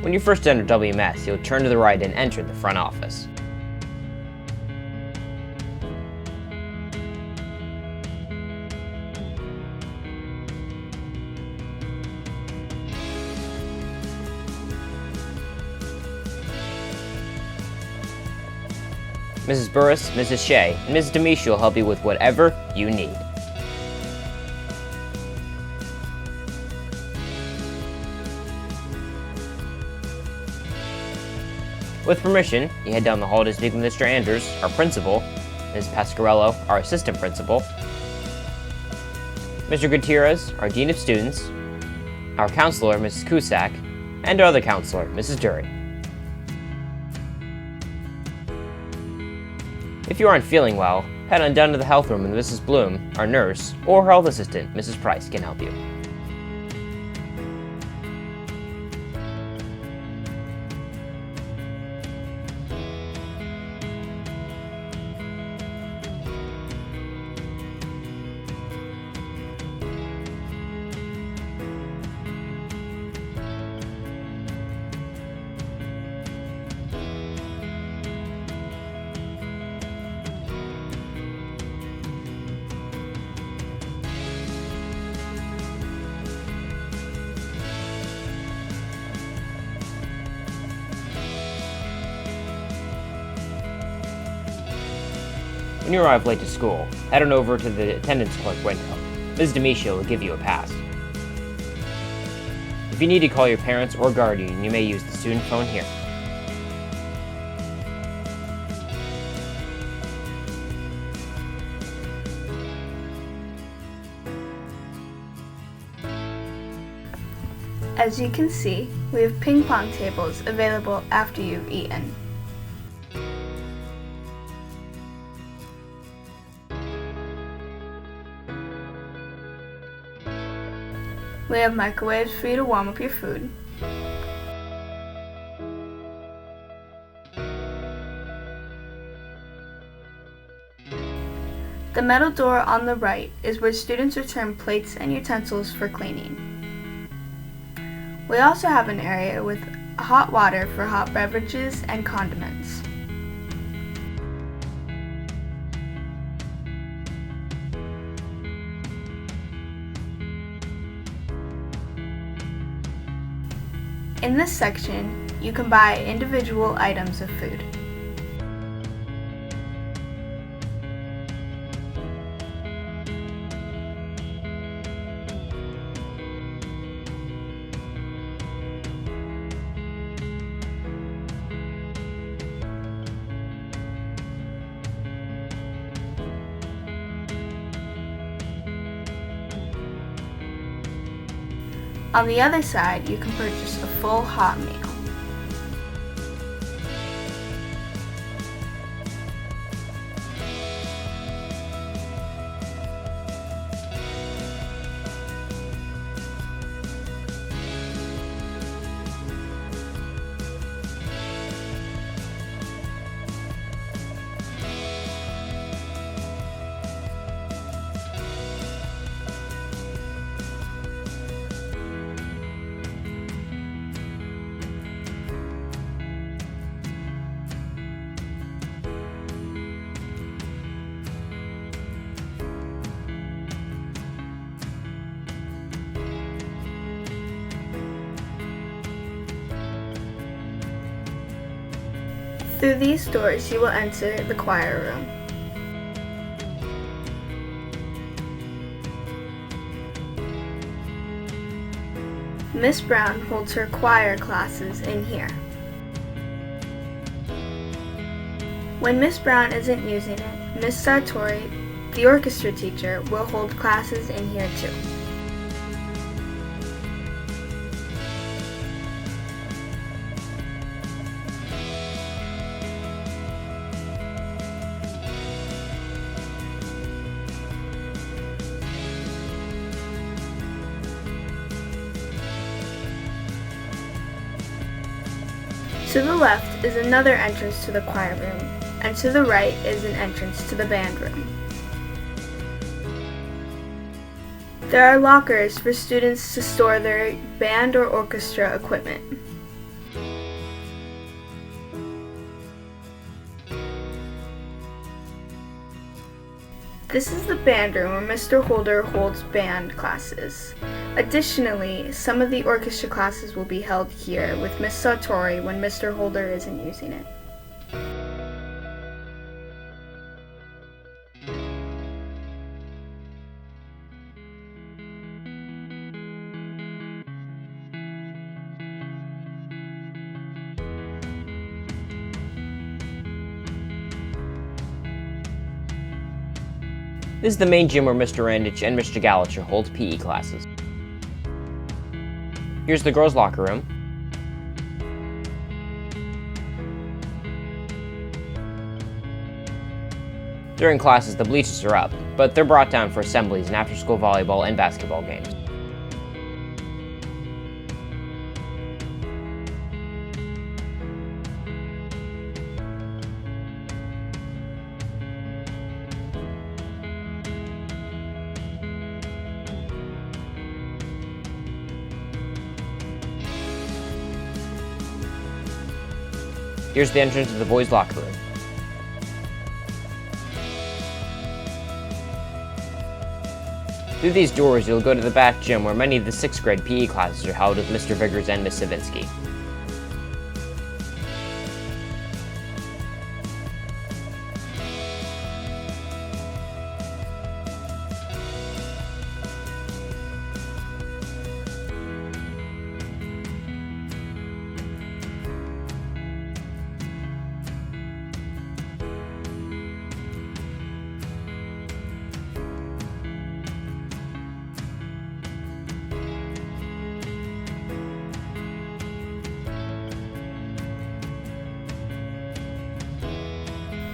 When you first enter WMS, you'll turn to the right and enter the front office. Mrs. Burris, Mrs. Shea, and Mrs. Demisha will help you with whatever you need. With permission, you head down the hall to speak with Mr. Anders, our principal, Ms. Pasquarello, our assistant principal, Mr. Gutierrez, our dean of students, our counselor, Mrs. Cusack, and our other counselor, Mrs. Dury. If you aren't feeling well, head on down to the health room and Mrs. Bloom, our nurse, or her health assistant, Mrs. Price, can help you. When you arrive late to school, head on over to the attendance clerk window. Ms. Demisha will give you a pass. If you need to call your parents or guardian, you may use the student phone here. As you can see, we have ping pong tables available after you've eaten. We have microwaves for you to warm up your food. The metal door on the right is where students return plates and utensils for cleaning. We also have an area with hot water for hot beverages and condiments. In this section, you can buy individual items of food. On the other side, you can purchase a full hot meal. Through these doors, you will enter the choir room. Miss Brown holds her choir classes in here. When Miss Brown isn't using it, Miss Sartori, the orchestra teacher, will hold classes in here too. To the left is another entrance to the choir room, and to the right is an entrance to the band room. There are lockers for students to store their band or orchestra equipment. This is the band room where Mr. Holder holds band classes. Additionally, some of the orchestra classes will be held here with Miss Sartori when Mr. Holder isn't using it. This is the main gym where Mr. Randich and Mr. Gallagher hold PE classes. Here's the girls' locker room. During classes, the bleachers are up, but they're brought down for assemblies and after-school volleyball and basketball games. Here's the entrance to the boys' locker room. Through these doors, you'll go to the back gym where many of the 6th grade PE classes are held with Mr. Viggers and Miss Savinsky.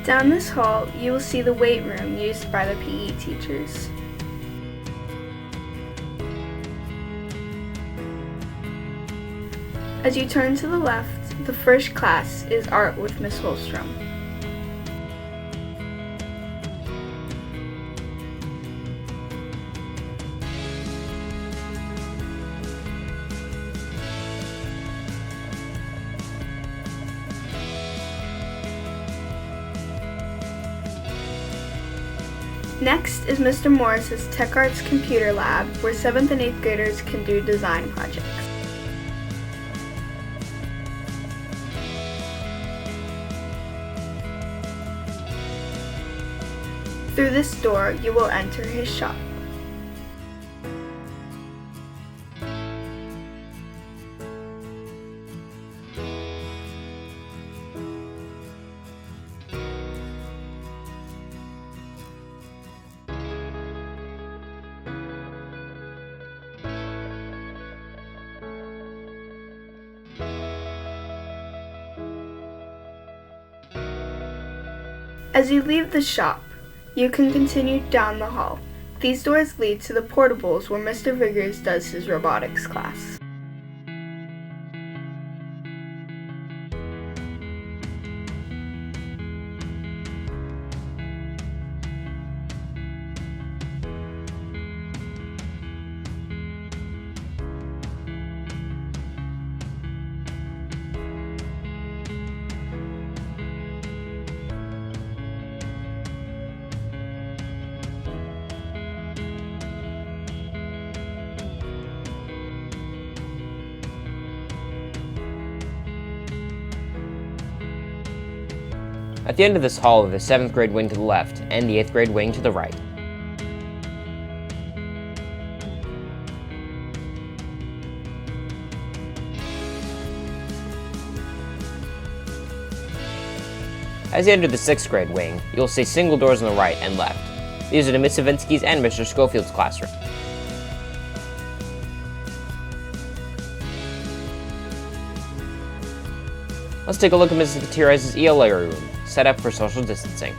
Down this hall, you will see the weight room used by the PE teachers. As you turn to the left, the first class is art with Miss Holstrom. Next is Mr. Morris's Tech Arts Computer Lab, where 7th and 8th graders can do design projects. Through this door, you will enter his shop. As you leave the shop, you can continue down the hall. These doors lead to the portables where Mr. Viggers does his robotics class. At the end of this hall are the 7th grade wing to the left and the 8th grade wing to the right. As you enter the 6th grade wing, you'll see single doors on the right and left. These are to Miss Savinsky's and Mr. Schofield's classroom. Let's take a look at Mrs. Gutierrez's ELA room, set up for social distancing.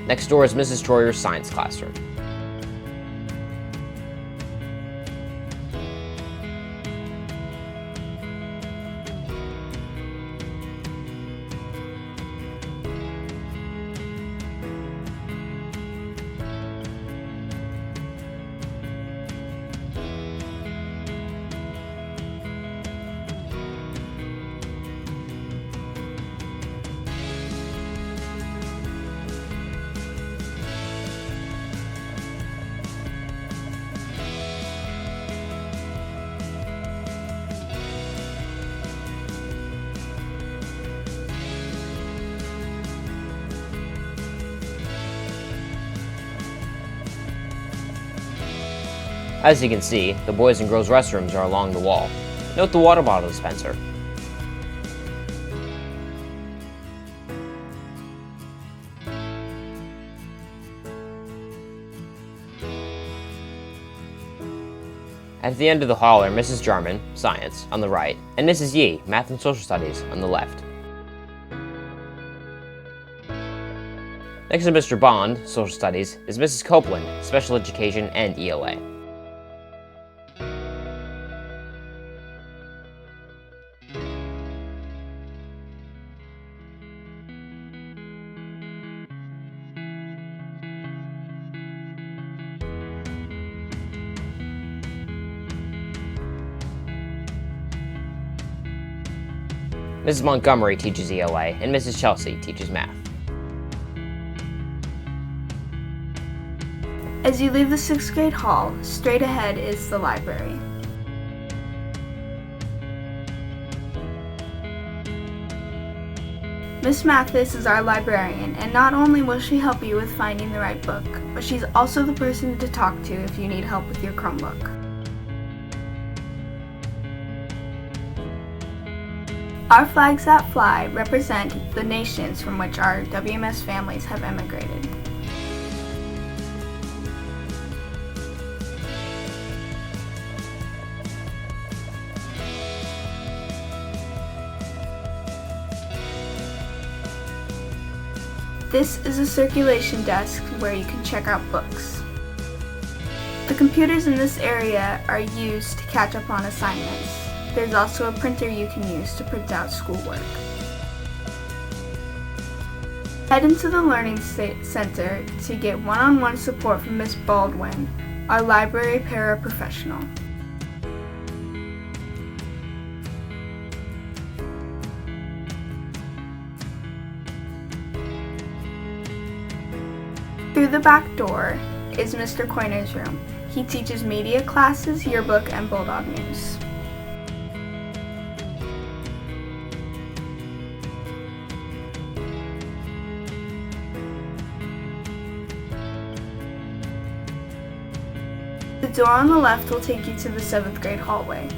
Next door is Mrs. Troyer's science classroom. As you can see, the boys and girls restrooms are along the wall. Note the water bottle dispenser. At the end of the hall are Mrs. Jarman, Science, on the right, and Mrs. Yee, Math and Social Studies, on the left. Next to Mr. Bond, Social Studies, is Mrs. Copeland, Special Education and ELA. Mrs. Montgomery teaches ELA, and Mrs. Chelsea teaches Math. As you leave the 6th grade hall, straight ahead is the library. Miss Mathis is our librarian, and not only will she help you with finding the right book, but she's also the person to talk to if you need help with your Chromebook. Our flags that fly represent the nations from which our WMS families have emigrated. This is a circulation desk where you can check out books. The computers in this area are used to catch up on assignments. There's also a printer you can use to print out schoolwork. Head into the Learning Center to get one-on-one support from Ms. Baldwin, our library paraprofessional. Through the back door is Mr. Coiner's room. He teaches media classes, yearbook, and Bulldog News. The door on the left will take you to the 7th grade hallway.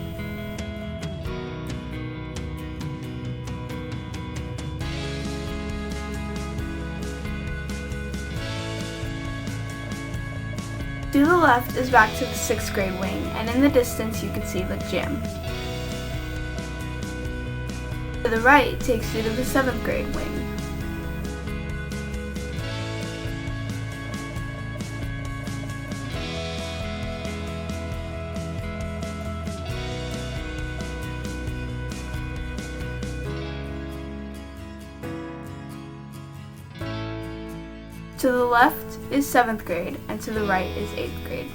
To the left is back to the 6th grade wing, and in the distance you can see the gym. To the right takes you to the 7th grade wing. To the left is 7th grade, and to the right is 8th grade.